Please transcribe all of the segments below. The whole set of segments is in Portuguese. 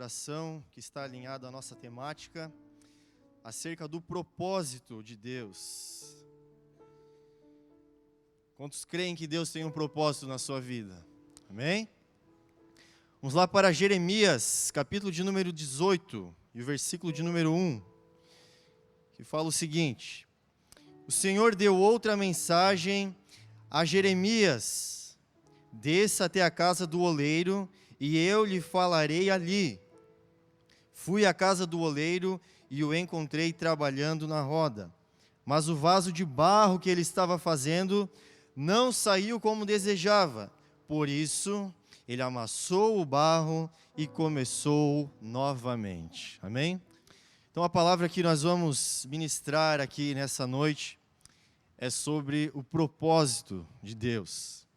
ministração que está alinhada à nossa temática acerca do propósito de Deus. Quantos creem que Deus tem um propósito na sua vida? Amém? Vamos lá para Jeremias, capítulo de número 18 e o versículo de número 1, que fala o seguinte: O Senhor deu outra mensagem a Jeremias: desça até a casa do oleiro e eu lhe falarei ali. Fui à casa do oleiro e o encontrei trabalhando na roda. Mas o vaso de barro que ele estava fazendo não saiu como desejava. Por isso, ele amassou o barro e começou novamente. Amém? Então a palavra que nós vamos ministrar aqui nessa noite é sobre o propósito de Deus.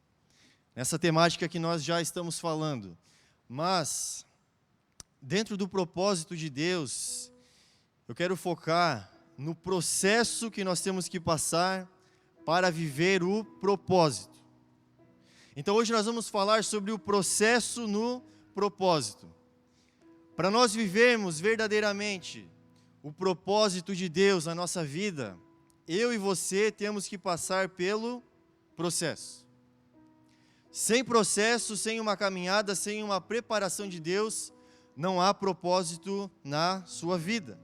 Nessa temática que nós já estamos falando. Mas, dentro do propósito de Deus, eu quero focar no processo que nós temos que passar para viver o propósito. Então hoje nós vamos falar sobre o processo no propósito. Para nós vivermos verdadeiramente o propósito de Deus na nossa vida, eu e você temos que passar pelo processo. Sem processo, sem uma caminhada, sem uma preparação de Deus, não há propósito na sua vida.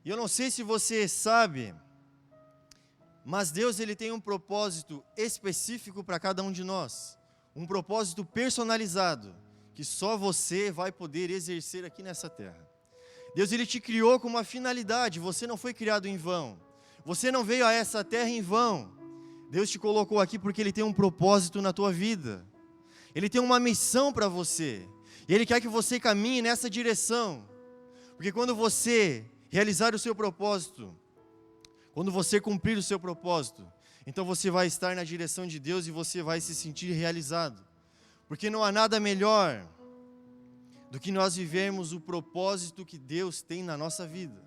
E eu não sei se você sabe, mas Deus ele tem um propósito específico para cada um de nós. Um propósito personalizado, que só você vai poder exercer aqui nessa terra. Deus ele te criou com uma finalidade, você não foi criado em vão. Você não veio a essa terra em vão. Deus te colocou aqui porque Ele tem um propósito na tua vida. Ele tem uma missão para você. E Ele quer que você caminhe nessa direção. Porque quando você realizar o seu propósito, quando você cumprir o seu propósito, então você vai estar na direção de Deus e você vai se sentir realizado. Porque não há nada melhor do que nós vivermos o propósito que Deus tem na nossa vida.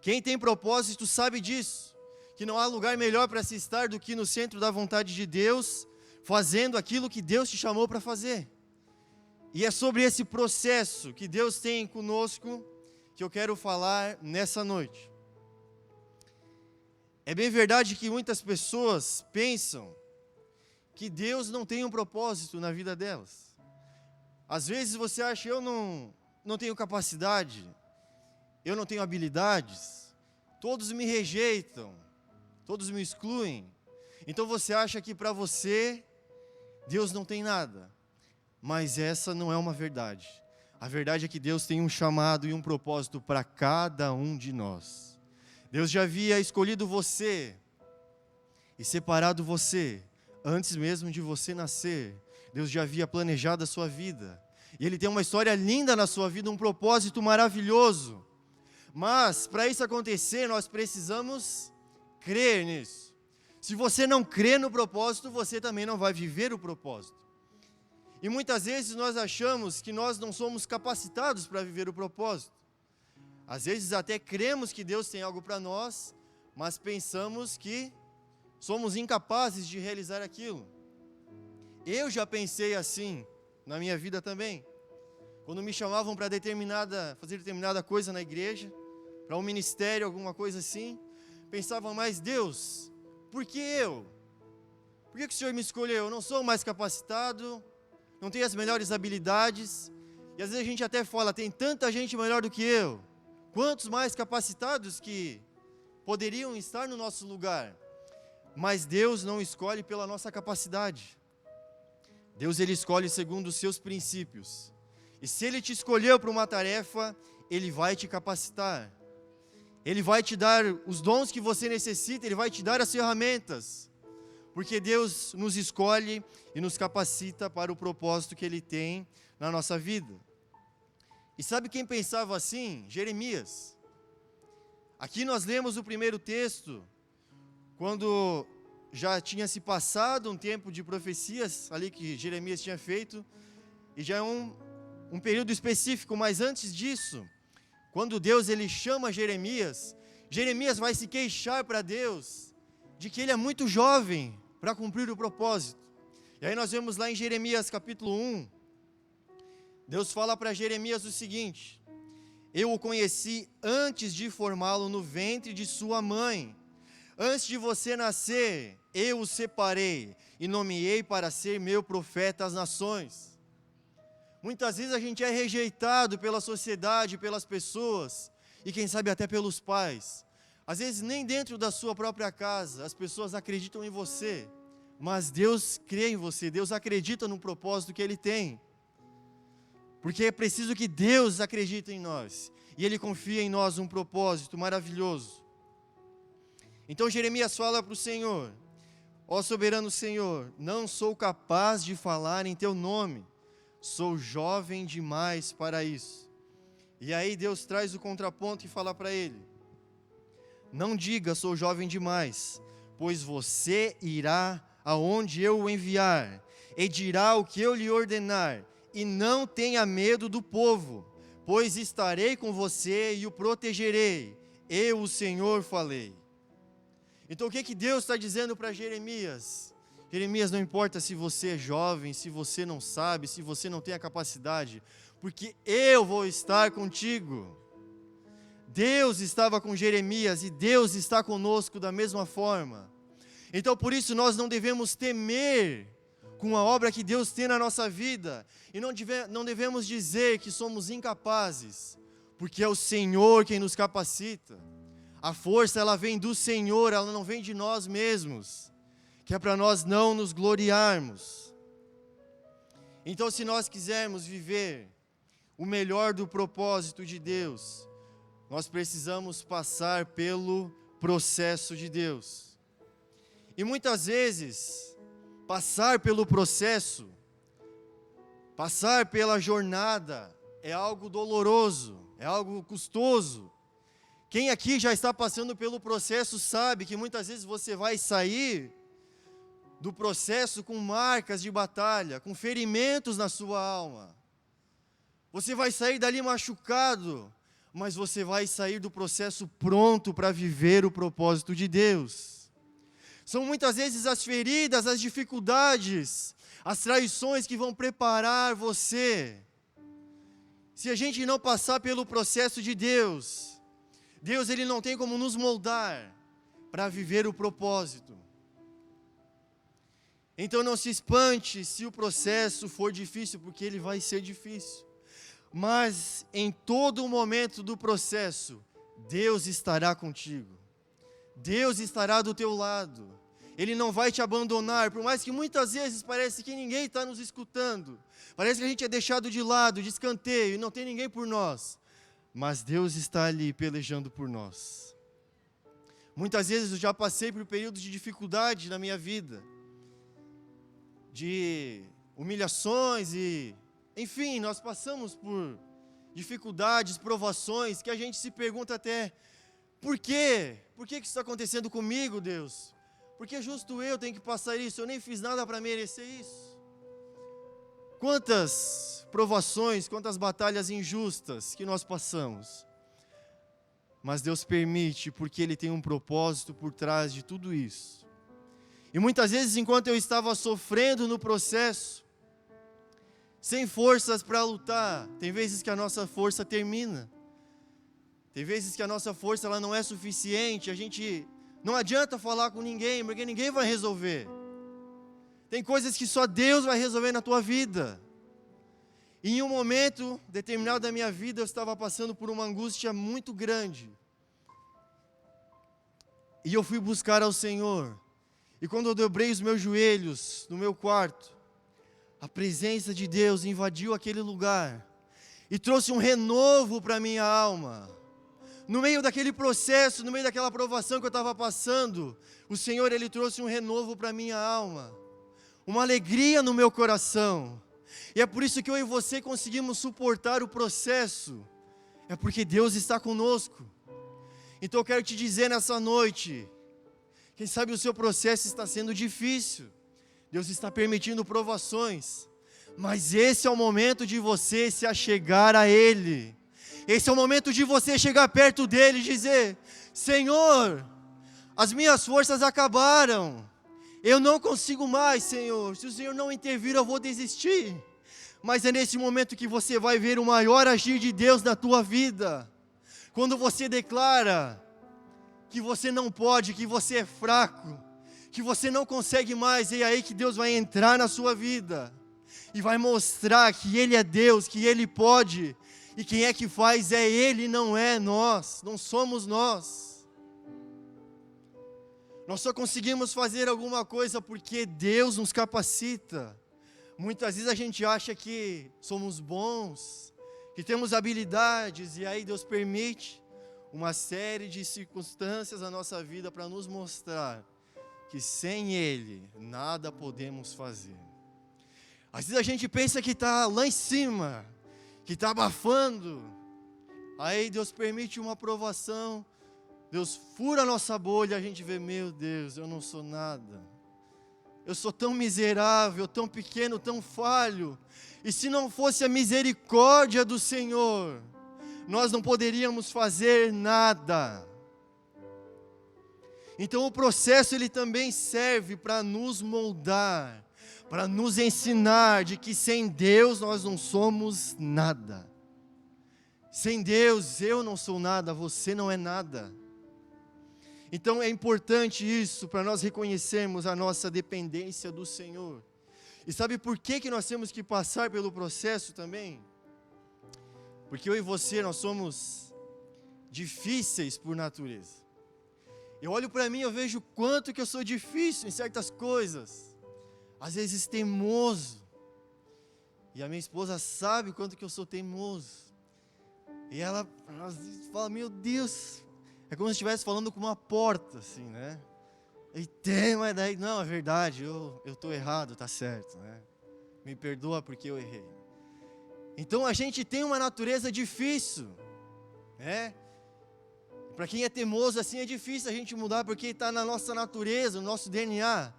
Quem tem propósito sabe disso. Que não há lugar melhor para se estar do que no centro da vontade de Deus, fazendo aquilo que Deus te chamou para fazer. E é sobre esse processo que Deus tem conosco que eu quero falar nessa noite. É bem verdade que muitas pessoas pensam que Deus não tem um propósito na vida delas. Às vezes você acha, eu não tenho capacidade, eu não tenho habilidades, todos me rejeitam, todos me excluem. Então você acha que para você, Deus não tem nada. Mas essa não é uma verdade. A verdade é que Deus tem um chamado e um propósito para cada um de nós. Deus já havia escolhido você e separado você antes mesmo de você nascer. Deus já havia planejado a sua vida. E Ele tem uma história linda na sua vida, um propósito maravilhoso. Mas para isso acontecer, nós precisamos crer nisso. Se você não crê no propósito, você também não vai viver o propósito. E muitas vezes nós achamos que nós não somos capacitados para viver o propósito. Às vezes até cremos que Deus tem algo para nós, mas pensamos que somos incapazes de realizar aquilo. Eu já pensei assim na minha vida também. Quando me chamavam para fazer determinada coisa na igreja, para um ministério, alguma coisa assim, pensava, mas Deus, por que eu? Por que o Senhor me escolheu? Eu não sou mais capacitado, não tenho as melhores habilidades. E às vezes a gente até fala, tem tanta gente melhor do que eu. Quantos mais capacitados que poderiam estar no nosso lugar? Mas Deus não escolhe pela nossa capacidade. Deus ele escolhe segundo os seus princípios. E se Ele te escolheu para uma tarefa, Ele vai te capacitar. Ele vai te dar os dons que você necessita, Ele vai te dar as ferramentas. Porque Deus nos escolhe e nos capacita para o propósito que Ele tem na nossa vida. E sabe quem pensava assim? Jeremias. Aqui nós lemos o primeiro texto, quando já tinha se passado um tempo de profecias ali que Jeremias tinha feito, e já é um período específico, mas antes disso, quando Deus ele chama Jeremias, Jeremias vai se queixar para Deus de que ele é muito jovem para cumprir o propósito. E aí nós vemos lá em Jeremias capítulo 1, Deus fala para Jeremias o seguinte: eu o conheci antes de formá-lo no ventre de sua mãe. Antes de você nascer, eu o separei e nomeei para ser meu profeta às nações. Muitas vezes a gente é rejeitado pela sociedade, pelas pessoas, e quem sabe até pelos pais. Às vezes nem dentro da sua própria casa, as pessoas acreditam em você, mas Deus crê em você, Deus acredita no propósito que Ele tem. Porque é preciso que Deus acredite em nós, e Ele confia em nós um propósito maravilhoso. Então Jeremias fala para o Senhor: ó soberano Senhor, não sou capaz de falar em teu nome, sou jovem demais para isso. E aí Deus traz o contraponto e fala para ele: não diga sou jovem demais, pois você irá aonde eu o enviar, e dirá o que eu lhe ordenar, e não tenha medo do povo, pois estarei com você e o protegerei, eu o Senhor falei. Então o que Deus está dizendo para Jeremias? Jeremias, não importa se você é jovem, se você não sabe, se você não tem a capacidade, porque eu vou estar contigo. Deus estava com Jeremias e Deus está conosco da mesma forma. Então por isso nós não devemos temer com a obra que Deus tem na nossa vida, e não devemos dizer que somos incapazes, porque é o Senhor quem nos capacita. A força ela vem do Senhor, ela não vem de nós mesmos, que é para nós não nos gloriarmos. Então se nós quisermos viver o melhor do propósito de Deus, nós precisamos passar pelo processo de Deus. E muitas vezes, passar pelo processo, passar pela jornada, é algo doloroso, é algo custoso. Quem aqui já está passando pelo processo sabe que muitas vezes você vai sair do processo com marcas de batalha, com ferimentos na sua alma. Você vai sair dali machucado, mas você vai sair do processo pronto para viver o propósito de Deus. São muitas vezes as feridas, as dificuldades, as traições que vão preparar você. Se a gente não passar pelo processo de Deus, Deus ele não tem como nos moldar para viver o propósito. Então não se espante se o processo for difícil, porque ele vai ser difícil. Mas em todo momento do processo, Deus estará contigo. Deus estará do teu lado. Ele não vai te abandonar, por mais que muitas vezes parece que ninguém está nos escutando. Parece que a gente é deixado de lado, de escanteio, e não tem ninguém por nós. Mas Deus está ali pelejando por nós. Muitas vezes eu já passei por períodos de dificuldade na minha vida, de humilhações e, enfim, nós passamos por dificuldades, provações, que a gente se pergunta até, por quê? Por que isso está acontecendo comigo, Deus? Porque justo eu tenho que passar isso, eu nem fiz nada para merecer isso. Quantas provações, quantas batalhas injustas que nós passamos. Mas Deus permite, porque Ele tem um propósito por trás de tudo isso. E muitas vezes, enquanto eu estava sofrendo no processo, sem forças para lutar, tem vezes que a nossa força termina. Tem vezes que a nossa força ela não é suficiente, a gente não adianta falar com ninguém, porque ninguém vai resolver. Tem coisas que só Deus vai resolver na tua vida. E em um momento determinado da minha vida, eu estava passando por uma angústia muito grande. E eu fui buscar ao Senhor. E quando eu dobrei os meus joelhos no meu quarto, a presença de Deus invadiu aquele lugar e trouxe um renovo para a minha alma. No meio daquele processo, no meio daquela provação que eu estava passando, o Senhor Ele trouxe um renovo para a minha alma. Uma alegria no meu coração. E é por isso que eu e você conseguimos suportar o processo. É porque Deus está conosco. Então eu quero te dizer nessa noite, quem sabe o seu processo está sendo difícil. Deus está permitindo provações. Mas esse é o momento de você se achegar a Ele. Esse é o momento de você chegar perto dEle e dizer, Senhor, as minhas forças acabaram. Eu não consigo mais, Senhor. Se o Senhor não intervir, eu vou desistir. Mas é nesse momento que você vai ver o maior agir de Deus na tua vida. Quando você declara que você não pode, que você é fraco, que você não consegue mais, é aí que Deus vai entrar na sua vida e vai mostrar que Ele é Deus, que Ele pode, e quem é que faz é Ele, não é nós, não somos nós. Nós só conseguimos fazer alguma coisa porque Deus nos capacita. Muitas vezes a gente acha que somos bons, que temos habilidades, e aí Deus permite uma série de circunstâncias na nossa vida para nos mostrar que sem Ele nada podemos fazer. Às vezes a gente pensa que está lá em cima, que está abafando, aí Deus permite uma provação, Deus fura a nossa bolha, a gente vê, meu Deus, eu não sou nada, eu sou tão miserável, tão pequeno, tão falho, e se não fosse a misericórdia do Senhor, nós não poderíamos fazer nada. Então o processo ele também serve para nos moldar, para nos ensinar de que sem Deus nós não somos nada. Sem Deus eu não sou nada, você não é nada. Então é importante isso para nós reconhecermos a nossa dependência do Senhor. E sabe por que nós temos que passar pelo processo também? Porque eu e você, nós somos difíceis por natureza. Eu olho para mim, eu vejo quanto que eu sou difícil em certas coisas. Às vezes teimoso. E a minha esposa sabe quanto que eu sou teimoso. E ela fala, meu Deus, é como se estivesse falando com uma porta, assim, né? E tem, mas daí, não, é verdade, eu estou errado, tá certo, né? Me perdoa porque eu errei. Então a gente tem uma natureza difícil, né? Para quem é teimoso assim é difícil a gente mudar porque está na nossa natureza, no nosso DNA.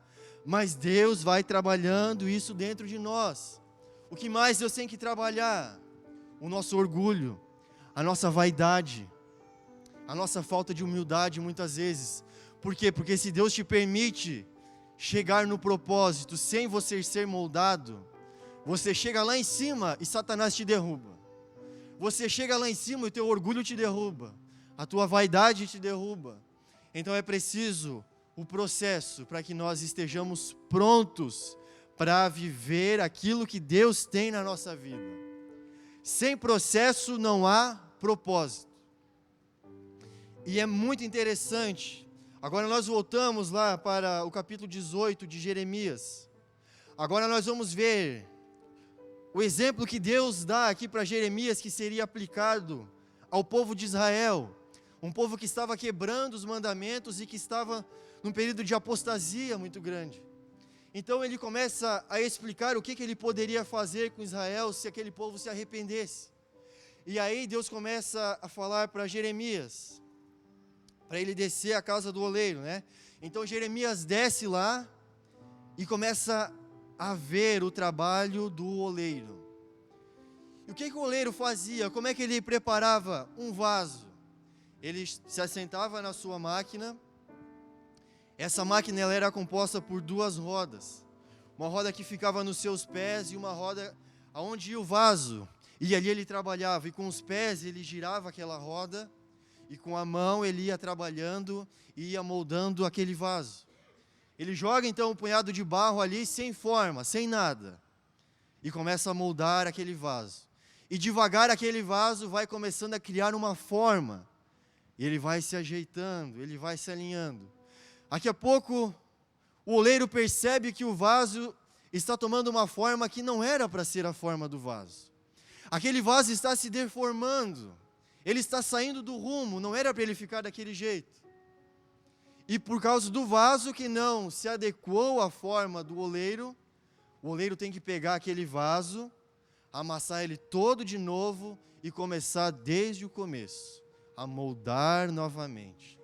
Mas Deus vai trabalhando isso dentro de nós. O que mais Deus tem que trabalhar? O nosso orgulho, a nossa vaidade, a nossa falta de humildade muitas vezes. Por quê? Porque se Deus te permite chegar no propósito sem você ser moldado, você chega lá em cima e Satanás te derruba. Você chega lá em cima e o teu orgulho te derruba. A tua vaidade te derruba. Então é preciso o processo para que nós estejamos prontos para viver aquilo que Deus tem na nossa vida. Sem processo não há propósito. E é muito interessante. Agora nós voltamos lá para o capítulo 18 de Jeremias. Agora nós vamos ver o exemplo que Deus dá aqui para Jeremias, que seria aplicado ao povo de Israel. Um povo que estava quebrando os mandamentos e que estava num período de apostasia muito grande. Então ele começa a explicar o que ele poderia fazer com Israel se aquele povo se arrependesse. E aí Deus começa a falar para Jeremias, para ele descer a casa do oleiro, né? Então Jeremias desce lá e começa a ver o trabalho do oleiro. E o que o oleiro fazia? Como é que ele preparava um vaso? Ele se assentava na sua máquina. Essa máquina ela era composta por duas rodas. Uma roda que ficava nos seus pés e uma roda aonde ia o vaso. E ali ele trabalhava, e com os pés ele girava aquela roda, e com a mão ele ia trabalhando e ia moldando aquele vaso. Ele joga então um punhado de barro ali, sem forma, sem nada, e começa a moldar aquele vaso. E devagar aquele vaso vai começando a criar uma forma, e ele vai se ajeitando, ele vai se alinhando. Daqui a pouco, o oleiro percebe que o vaso está tomando uma forma que não era para ser a forma do vaso. Aquele vaso está se deformando, ele está saindo do rumo, não era para ele ficar daquele jeito. E por causa do vaso que não se adequou à forma do oleiro, o oleiro tem que pegar aquele vaso, amassar ele todo de novo e começar desde o começo, a moldar novamente.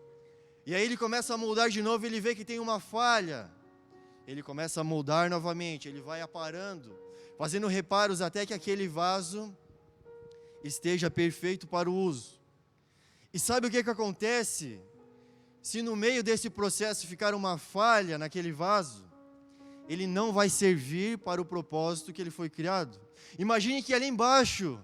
E aí ele começa a moldar de novo, ele vê que tem uma falha. Ele começa a moldar novamente, ele vai aparando, fazendo reparos até que aquele vaso esteja perfeito para o uso. E sabe o que acontece? Se no meio desse processo ficar uma falha naquele vaso, ele não vai servir para o propósito que ele foi criado. Imagine que ali embaixo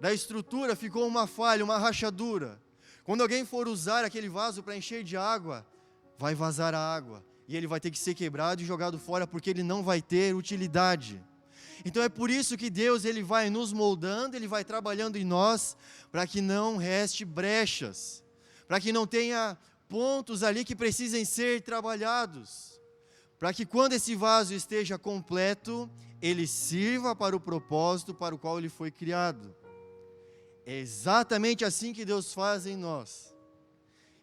da estrutura ficou uma falha, uma rachadura. Quando alguém for usar aquele vaso para encher de água, vai vazar a água. E ele vai ter que ser quebrado e jogado fora, porque ele não vai ter utilidade. Então é por isso que Deus ele vai nos moldando, ele vai trabalhando em nós, para que não reste brechas, para que não tenha pontos ali que precisem ser trabalhados, para que quando esse vaso esteja completo, ele sirva para o propósito para o qual ele foi criado. É exatamente assim que Deus faz em nós.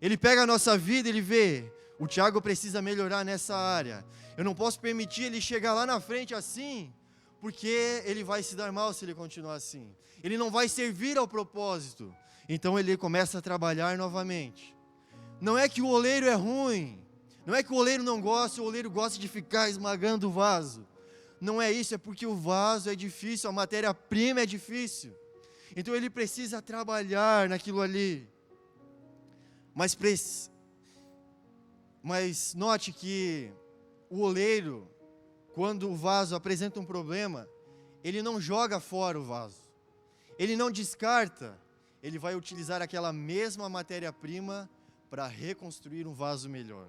Ele pega a nossa vida, ele vê, o Tiago precisa melhorar nessa área. Eu não posso permitir ele chegar lá na frente assim, porque ele vai se dar mal se ele continuar assim. Ele não vai servir ao propósito. Então ele começa a trabalhar novamente. Não é que o oleiro é ruim, não é que o oleiro não gosta, o oleiro gosta de ficar esmagando o vaso. Não é isso, é porque o vaso é difícil, a matéria-prima é difícil. Então ele precisa trabalhar naquilo ali. Mas note que o oleiro, quando o vaso apresenta um problema, ele não joga fora o vaso. Ele não descarta, ele vai utilizar aquela mesma matéria-prima para reconstruir um vaso melhor.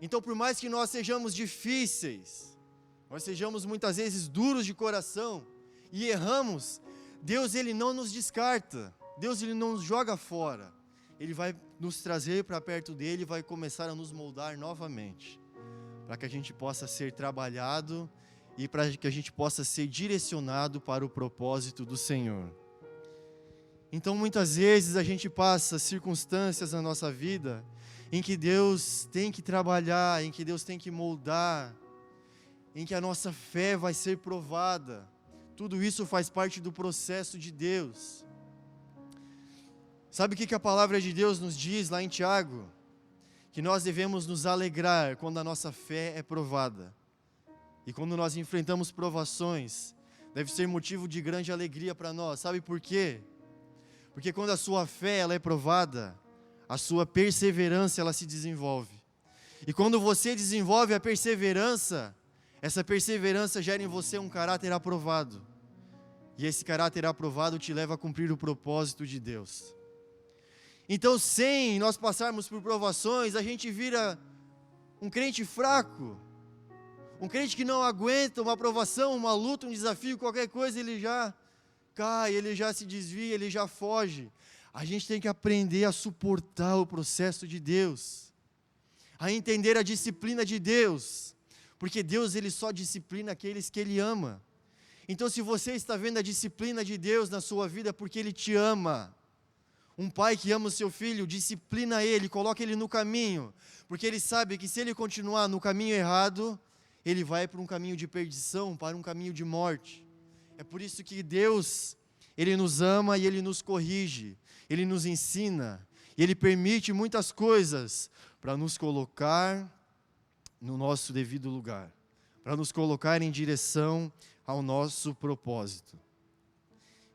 Então, por mais que nós sejamos difíceis, nós sejamos muitas vezes duros de coração e erramos, Deus ele não nos descarta, Deus ele não nos joga fora. Ele vai nos trazer para perto dele e vai começar a nos moldar novamente, para que a gente possa ser trabalhado e para que a gente possa ser direcionado para o propósito do Senhor. Então, muitas vezes a gente passa circunstâncias na nossa vida em que Deus tem que trabalhar, em que Deus tem que moldar, em que a nossa fé vai ser provada. Tudo isso faz parte do processo de Deus. Sabe o que a palavra de Deus nos diz lá em Tiago? Que nós devemos nos alegrar quando a nossa fé é provada. E quando nós enfrentamos provações, deve ser motivo de grande alegria para nós. Sabe por quê? Porque quando a sua fé ela é provada, a sua perseverança ela se desenvolve. E quando você desenvolve a perseverança, essa perseverança gera em você um caráter aprovado. E esse caráter aprovado te leva a cumprir o propósito de Deus. Então, sem nós passarmos por provações, a gente vira um crente fraco. Um crente que não aguenta uma provação, uma luta, um desafio, qualquer coisa, ele já cai, ele já se desvia, ele já foge. A gente tem que aprender a suportar o processo de Deus, a entender a disciplina de Deus, porque Deus ele só disciplina aqueles que Ele ama. Então, se você está vendo a disciplina de Deus na sua vida, é porque Ele te ama. Um pai que ama o seu filho, disciplina ele, coloca ele no caminho, porque ele sabe que se ele continuar no caminho errado, ele vai para um caminho de perdição, para um caminho de morte. É por isso que Deus, Ele nos ama e Ele nos corrige, Ele nos ensina, e Ele permite muitas coisas para nos colocar no nosso devido lugar, para nos colocar em direção ao nosso propósito.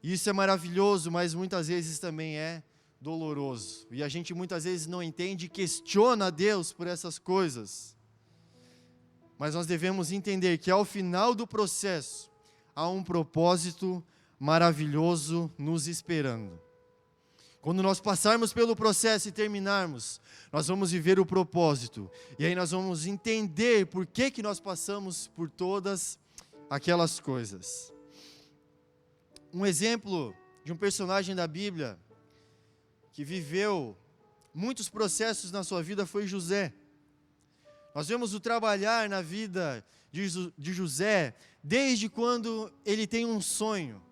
Isso é maravilhoso, mas muitas vezes também é doloroso. E a gente muitas vezes não entende e questiona a Deus por essas coisas. Mas nós devemos entender que ao final do processo, há um propósito maravilhoso nos esperando. Quando nós passarmos pelo processo e terminarmos, nós vamos viver o propósito. E aí nós vamos entender por que nós passamos por todas aquelas coisas. Um exemplo de um personagem da Bíblia que viveu muitos processos na sua vida foi José. Nós vemos o trabalhar na vida de José desde quando ele tem um sonho.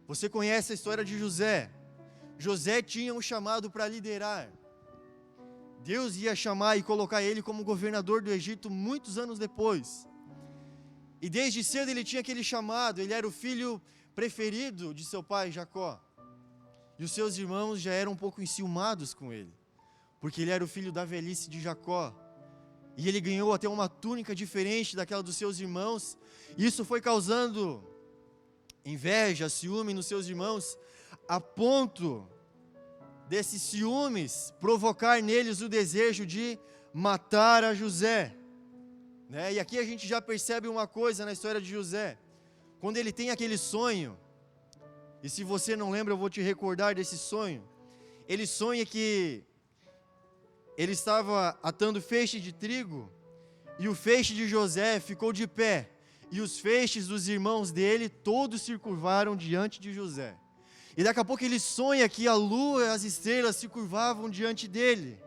Você conhece a história de José. José tinha um chamado para liderar. Deus ia chamar e colocar ele como governador do Egito muitos anos depois. E desde cedo ele tinha aquele chamado, ele era o filho preferido de seu pai Jacó. E os seus irmãos já eram um pouco enciumados com ele, porque ele era o filho da velhice de Jacó. E ele ganhou até uma túnica diferente daquela dos seus irmãos. Isso foi causando inveja, ciúme nos seus irmãos, a ponto desses ciúmes provocar neles o desejo de matar a José. né? E aqui a gente já percebe uma coisa na história de José. Quando ele tem aquele sonho, e se você não lembra, eu vou te recordar desse sonho. Ele sonha que ele estava atando feixe de trigo, e o feixe de José ficou de pé, e os feixes dos irmãos dele todos se curvaram diante de José. E daqui a pouco ele sonha que a lua e as estrelas se curvavam diante dele.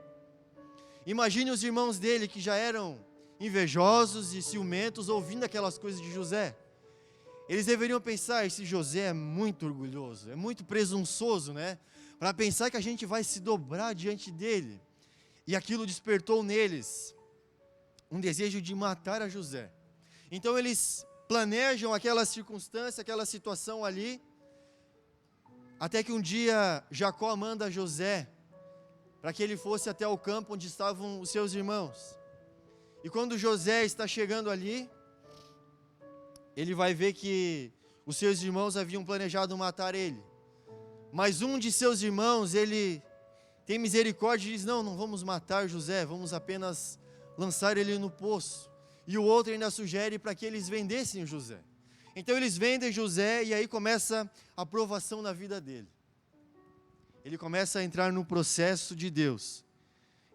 Imagine os irmãos dele que já eram invejosos e ciumentos ouvindo aquelas coisas de José. Eles deveriam pensar, esse José é muito orgulhoso, é muito presunçoso, né? Para pensar que a gente vai se dobrar diante dele. E aquilo despertou neles um desejo de matar a José. Então eles planejam aquela circunstância, aquela situação ali, até que um dia Jacó manda José para que ele fosse até o campo onde estavam os seus irmãos. E quando José está chegando ali, ele vai ver que os seus irmãos haviam planejado matar ele. Mas um de seus irmãos, ele tem misericórdia e diz, não vamos matar José, vamos apenas lançar ele no poço. E o outro ainda sugere para que eles vendessem José. Então eles vendem José e aí começa a provação na vida dele. Ele começa a entrar no processo de Deus.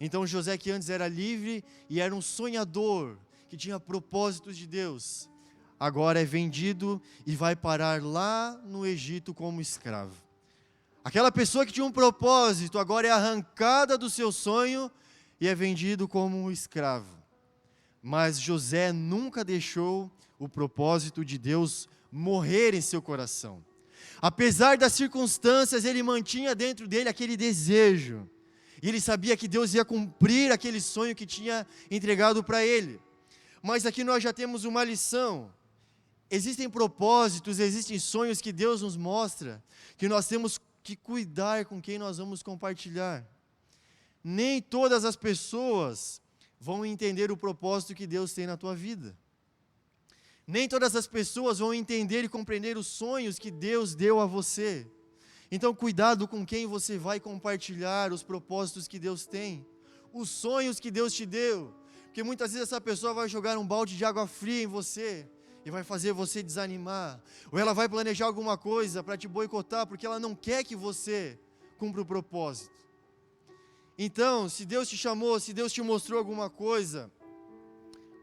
Então José, que antes era livre e era um sonhador, que tinha propósitos de Deus, agora é vendido e vai parar lá no Egito como escravo. Aquela pessoa que tinha um propósito, agora é arrancada do seu sonho e é vendido como um escravo. Mas José nunca deixou o propósito de Deus morrer em seu coração. Apesar das circunstâncias, ele mantinha dentro dele aquele desejo. E ele sabia que Deus ia cumprir aquele sonho que tinha entregado para ele. Mas aqui nós já temos uma lição. Existem propósitos, existem sonhos que Deus nos mostra, que nós temos que cuidar com quem nós vamos compartilhar. Nem todas as pessoas vão entender o propósito que Deus tem na tua vida. Nem todas as pessoas vão entender e compreender os sonhos que Deus deu a você. Então, cuidado com quem você vai compartilhar os propósitos que Deus tem, os sonhos que Deus te deu, porque muitas vezes essa pessoa vai jogar um balde de água fria em você e vai fazer você desanimar, ou ela vai planejar alguma coisa para te boicotar, porque ela não quer que você cumpra o propósito. Então, se Deus te chamou, se Deus te mostrou alguma coisa,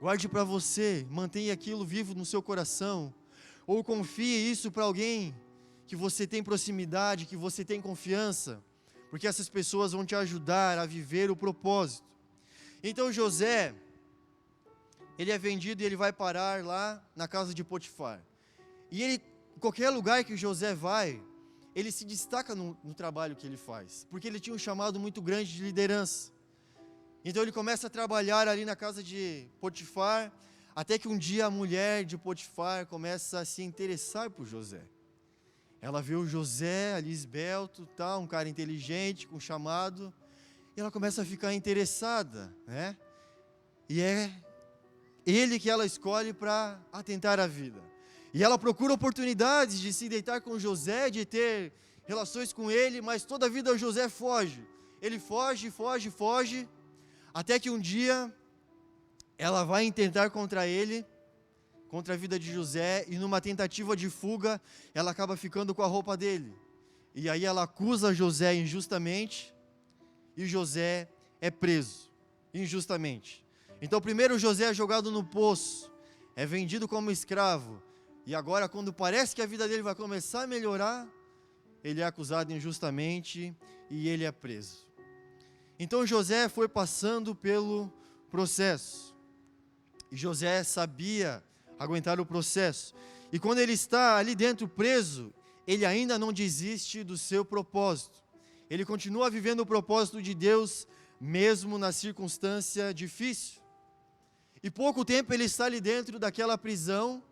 guarde para você, mantenha aquilo vivo no seu coração, ou confie isso para alguém que você tem proximidade, que você tem confiança, porque essas pessoas vão te ajudar a viver o propósito. Então José, ele é vendido e ele vai parar lá na casa de Potifar. E ele, em qualquer lugar que José vai, ele se destaca no trabalho que ele faz, porque ele tinha um chamado muito grande de liderança. Então ele começa a trabalhar ali na casa de Potifar, até que um dia a mulher de Potifar começa a se interessar por José. Ela vê o José ali esbelto, um cara inteligente, com chamado, e ela começa a ficar interessada, né? E é ele que ela escolhe para atentar a vida. E ela procura oportunidades de se deitar com José, de ter relações com ele, mas toda a vida o José foge. Ele foge, até que um dia ela vai intentar contra ele, contra a vida de José, e numa tentativa de fuga, ela acaba ficando com a roupa dele. E aí ela acusa José injustamente, e José é preso injustamente. Então primeiro José é jogado no poço, é vendido como escravo, e agora quando parece que a vida dele vai começar a melhorar, ele é acusado injustamente e ele é preso. Então José foi passando pelo processo, e José sabia aguentar o processo, e quando ele está ali dentro preso, ele ainda não desiste do seu propósito, ele continua vivendo o propósito de Deus, mesmo na circunstância difícil. E pouco tempo ele está ali dentro daquela prisão,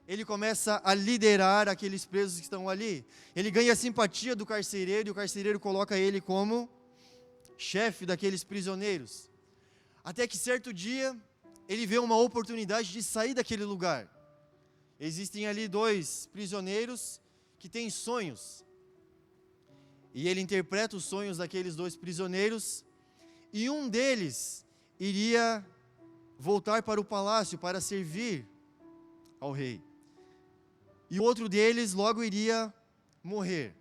ele começa a liderar aqueles presos que estão ali, ele ganha a simpatia do carcereiro, e o carcereiro coloca ele como chefe daqueles prisioneiros, até que certo dia, ele vê uma oportunidade de sair daquele lugar. Existem ali 2 prisioneiros que têm sonhos, e ele interpreta os sonhos daqueles 2 prisioneiros, e um deles iria voltar para o palácio para servir ao rei. E o outro deles logo iria morrer.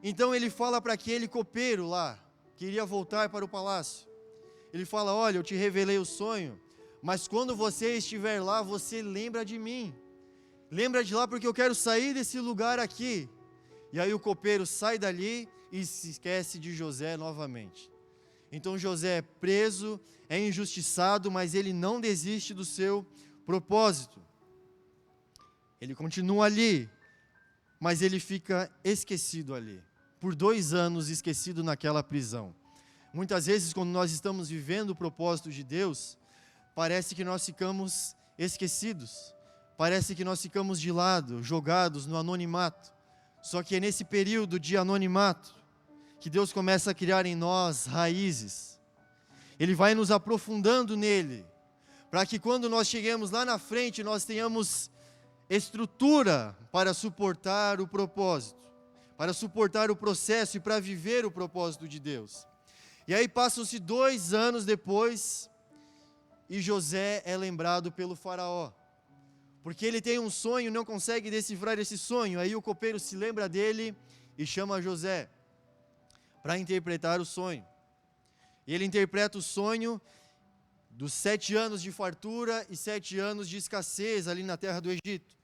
Então ele fala para aquele copeiro lá, que iria voltar para o palácio. Ele fala: olha, eu te revelei o sonho, mas quando você estiver lá, você lembra de mim. Lembra de lá, porque eu quero sair desse lugar aqui. E aí o copeiro sai dali e se esquece de José novamente. Então José é preso, é injustiçado, mas ele não desiste do seu propósito. Ele continua ali, mas ele fica esquecido ali. Por 2 anos esquecido naquela prisão. Muitas vezes, quando nós estamos vivendo o propósito de Deus, parece que nós ficamos esquecidos. Parece que nós ficamos de lado, jogados no anonimato. Só que é nesse período de anonimato que Deus começa a criar em nós raízes. Ele vai nos aprofundando nele, para que quando nós cheguemos lá na frente, nós tenhamos estrutura para suportar o propósito, para suportar o processo e para viver o propósito de Deus. E aí passam-se 2 anos depois, e José é lembrado pelo faraó, porque ele tem um sonho e não consegue decifrar esse sonho. Aí o copeiro se lembra dele e chama José para interpretar o sonho. E ele interpreta o sonho dos 7 anos de fartura e 7 anos de escassez ali na terra do Egito.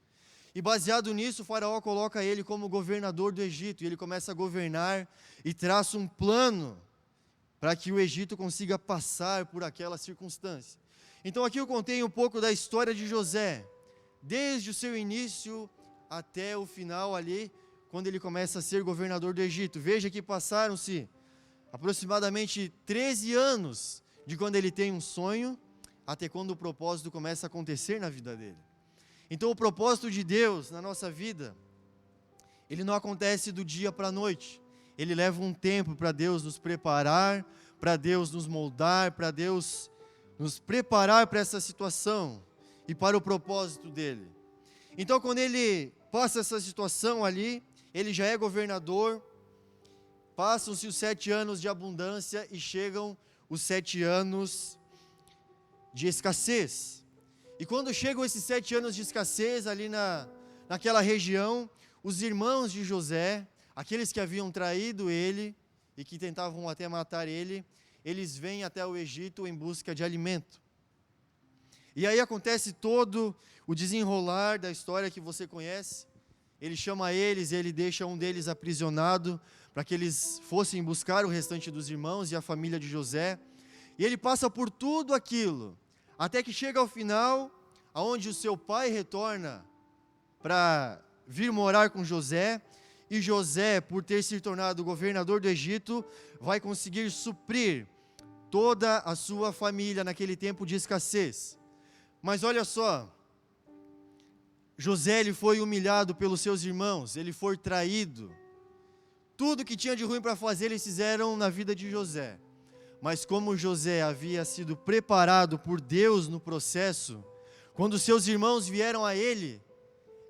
E baseado nisso, o faraó coloca ele como governador do Egito. E ele começa a governar e traça um plano para que o Egito consiga passar por aquela circunstância. Então aqui eu contei um pouco da história de José, desde o seu início até o final ali, quando ele começa a ser governador do Egito. Veja que passaram-se aproximadamente 13 anos de quando ele tem um sonho, até quando o propósito começa a acontecer na vida dele. Então o propósito de Deus na nossa vida, ele não acontece do dia para a noite. Ele leva um tempo para Deus nos preparar, para Deus nos moldar, para Deus nos preparar para essa situação e para o propósito dele. Então quando ele passa essa situação ali, ele já é governador, passam-se os 7 anos de abundância e chegam os 7 anos de escassez. E quando chegam esses 7 anos de escassez ali naquela região, os irmãos de José, aqueles que haviam traído ele e que tentavam até matar ele, eles vêm até o Egito em busca de alimento. E aí acontece todo o desenrolar da história que você conhece. Ele chama eles, ele deixa um deles aprisionado, para que eles fossem buscar o restante dos irmãos e a família de José. E ele passa por tudo aquilo, até que chega ao final, aonde o seu pai retorna para vir morar com José, e José, por ter se tornado governador do Egito, vai conseguir suprir toda a sua família naquele tempo de escassez. Mas olha só, José ele foi humilhado pelos seus irmãos, ele foi traído. Tudo que tinha de ruim para fazer eles fizeram na vida de José. Mas como José havia sido preparado por Deus no processo, quando seus irmãos vieram a ele,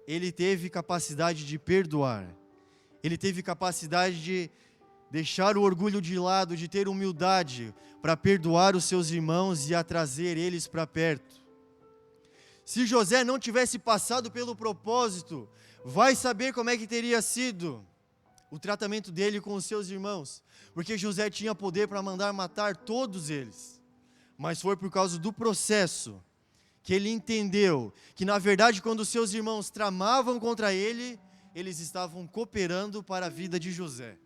ele teve capacidade de perdoar. Ele teve capacidade de deixar o orgulho de lado, de ter humildade para perdoar os seus irmãos e a trazer eles para perto. Se José não tivesse passado pelo propósito, vai saber como é que teria sido o tratamento dele com os seus irmãos, porque José tinha poder para mandar matar todos eles, mas foi por causa do processo que ele entendeu que na verdade quando os seus irmãos tramavam contra ele, eles estavam cooperando para a vida de José.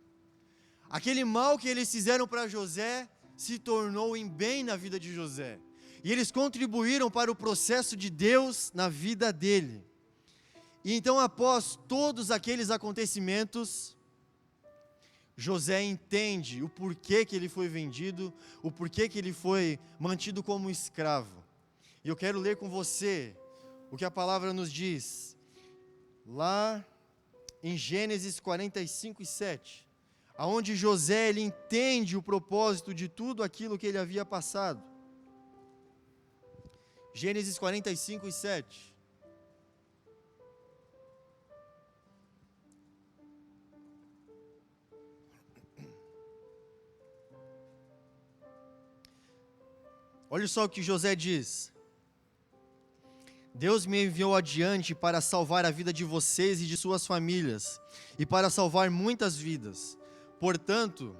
Aquele mal que eles fizeram para José se tornou em bem na vida de José, e eles contribuíram para o processo de Deus na vida dele. E então após todos aqueles acontecimentos, José entende o porquê que ele foi vendido, o porquê que ele foi mantido como escravo. E eu quero ler com você o que a palavra nos diz, lá em Gênesis 45:7, aonde José ele entende o propósito de tudo aquilo que ele havia passado. Gênesis 45:7. Olha só o que José diz: Deus me enviou adiante para salvar a vida de vocês e de suas famílias, e para salvar muitas vidas. Portanto,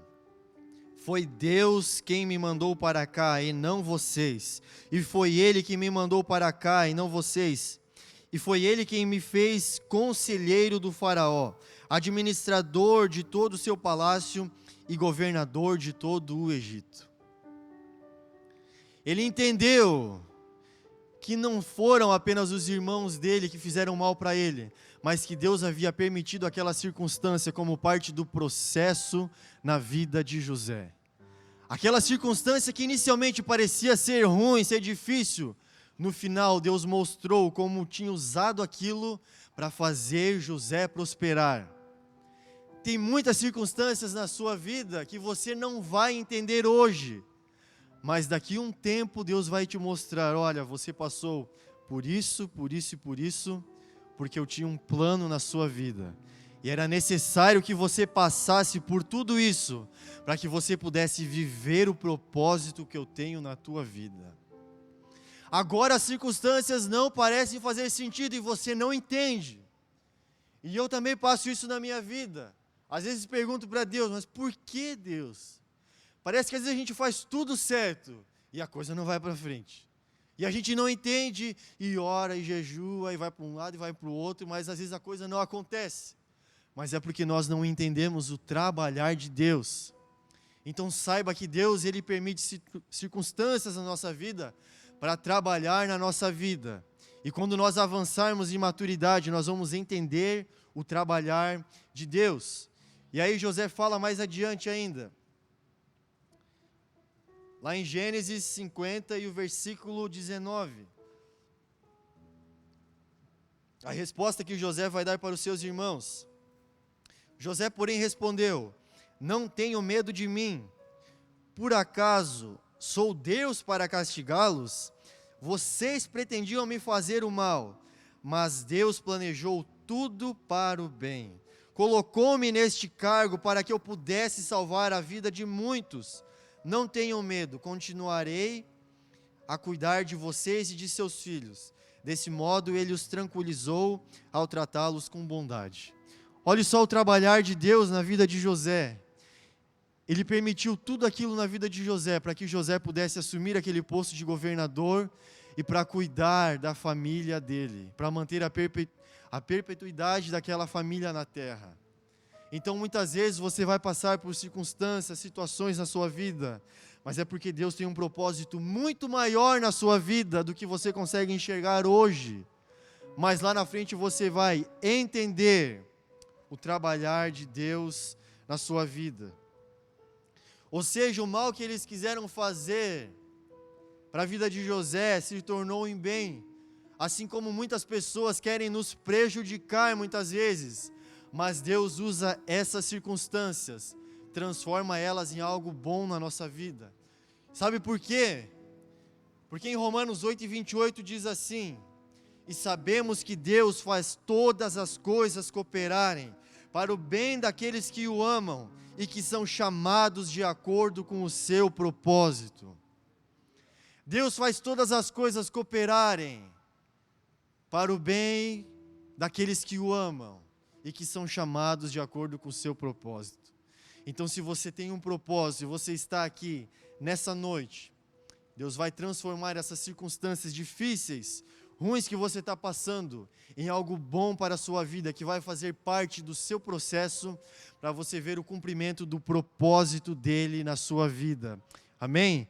foi Deus quem me mandou para cá e não vocês. E foi Ele que me mandou para cá e não vocês. E foi Ele quem me fez conselheiro do faraó, administrador de todo o seu palácio e governador de todo o Egito. Ele entendeu que não foram apenas os irmãos dele que fizeram mal para ele, mas que Deus havia permitido aquela circunstância como parte do processo na vida de José. Aquela circunstância que inicialmente parecia ser ruim, ser difícil, no final Deus mostrou como tinha usado aquilo para fazer José prosperar. Tem muitas circunstâncias na sua vida que você não vai entender hoje, mas daqui a um tempo Deus vai te mostrar, olha, você passou por isso, por isso e por isso, porque eu tinha um plano na sua vida. E era necessário que você passasse por tudo isso, para que você pudesse viver o propósito que eu tenho na tua vida. Agora as circunstâncias não parecem fazer sentido e você não entende. E eu também passo isso na minha vida. Às vezes pergunto para Deus, mas por que Deus? Parece que às vezes a gente faz tudo certo e a coisa não vai para frente. E a gente não entende e ora e jejua e vai para um lado e vai para o outro, mas às vezes a coisa não acontece. Mas é porque nós não entendemos o trabalhar de Deus. Então saiba que Deus, Ele permite circunstâncias na nossa vida para trabalhar na nossa vida. E quando nós avançarmos em maturidade, nós vamos entender o trabalhar de Deus. E aí José fala mais adiante ainda. Lá em Gênesis 50 e o versículo 19. A resposta que José vai dar para os seus irmãos. José, porém, respondeu: não tenham medo de mim. Por acaso sou Deus para castigá-los? Vocês pretendiam me fazer o mal, mas Deus planejou tudo para o bem. Colocou-me neste cargo para que eu pudesse salvar a vida de muitos. Não tenham medo, continuarei a cuidar de vocês e de seus filhos. Desse modo ele os tranquilizou ao tratá-los com bondade. Olha só o trabalhar de Deus na vida de José. Ele permitiu tudo aquilo na vida de José, para que José pudesse assumir aquele posto de governador e para cuidar da família dele, para manter a perpetuidade daquela família na terra. Então muitas vezes você vai passar por circunstâncias, situações na sua vida, mas é porque Deus tem um propósito muito maior na sua vida do que você consegue enxergar hoje. Mas lá na frente você vai entender o trabalhar de Deus na sua vida. Ou seja, o mal que eles quiseram fazer para a vida de José se tornou em bem, assim como muitas pessoas querem nos prejudicar muitas vezes, mas Deus usa essas circunstâncias, transforma elas em algo bom na nossa vida. Sabe por quê? Porque em Romanos 8:28 diz assim: e sabemos que Deus faz todas as coisas cooperarem para o bem daqueles que o amam e que são chamados de acordo com o seu propósito. Deus faz todas as coisas cooperarem para o bem daqueles que o amam e que são chamados de acordo com o seu propósito. Então, se você tem um propósito e você está aqui nessa noite, Deus vai transformar essas circunstâncias difíceis, ruins que você está passando, em algo bom para a sua vida, que vai fazer parte do seu processo, para você ver o cumprimento do propósito dele na sua vida. Amém?